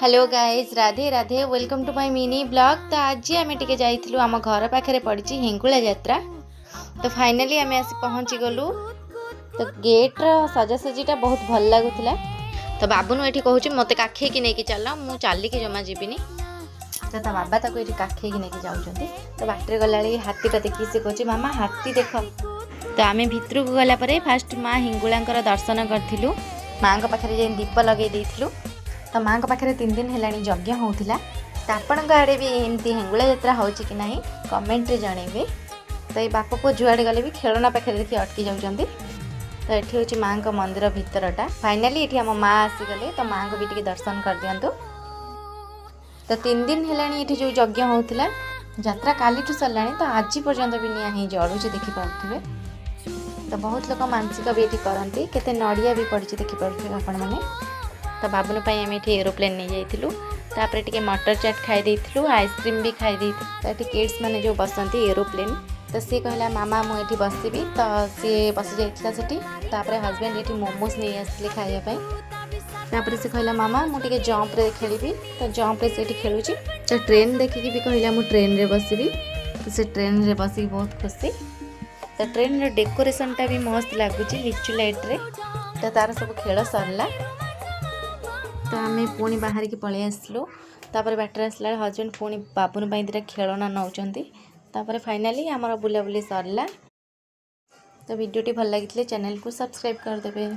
Hello guys, Radhe Radhe. Welcome to my mini blog. तो आज आम टे जाइलु आम घर पाखे पड़ी हिंगुला यात्रा। तो फाइनाली आम आसी पहुँची गलु। तो गेट्र सजासजीटा बहुत भल लगुला। तो बाबुनु ये कहूँ मत काखे की नहीं चल मु चलिकी जमा जीविनी। तो ता बाबा ताको ये काखे की नहीं जाऊँच। तो बाटर गला हाथीटा देखी सी कहे मामा हाथी देख। तो आम भितर को गलापर फास्ट माँ हिंगुला दर्शन करूँ। माँ पाखे जाए दीप लगे देलु। तो माँ पाखे 3 दिन है यज्ञ होता। तो आपण आड़े भी एमती हिंगुला यात्रा हो कि ना कमेंट रे जनइबे। तो ये बाप पुओ जुआड़े गले भी खेलना पाखे देखिए अटकी जाऊँच। तो ये हूँ माँ का मंदिर भितरटा। फाइनाली ये आम माँ आसीगले। तो माँ को भी टे दर्शन कर दिंतु। तो 3 दिन है ये जो यज्ञ होता यात्रा कालीठू सरला। तो आज पर्यंत भी निआ ही जड़ुचे देखिपे। तो बहुत लोग मानसिक भी ये करती केते नड़िया भी पड़ी देखिपे आपण मैंने। तो बाबुन आम ये एरोप्लेन नहीं जाइलु। तापर टे मटर चाट खाई आइसक्रीम भी खाई। तो ये किड्स मैंने जो बसती एरोप्लेन। तो सी कहला मामा मुझे बसबी। तो सी बसी जाती। हजबैंड ये मोमोज नहीं आसते खायापी। तापर से कहला मामा मुझे जंप्रे खेली। तो जंप्रे से खेलुँ। तो ट्रेन देखिकी भी कहला मु ट्रेन रे बसबी। तो से ट्रेन रे बस बहुत खुशी। तो ट्रेन रे डेकोरेशनटा भी मस्त लगुच लिचु लाइट रे। तो तार सब खेल सरला। तो आम पुणी बाहर की पलि आसलु। तापर बाटर आसला हजबैंड पुणी बाबुन दिटा खेलना नौकरी। तापर फाइनाली आमर बुलाबुली सरला। तो वीडियोटी भल लगी चैनल को सब्सक्राइब करदे।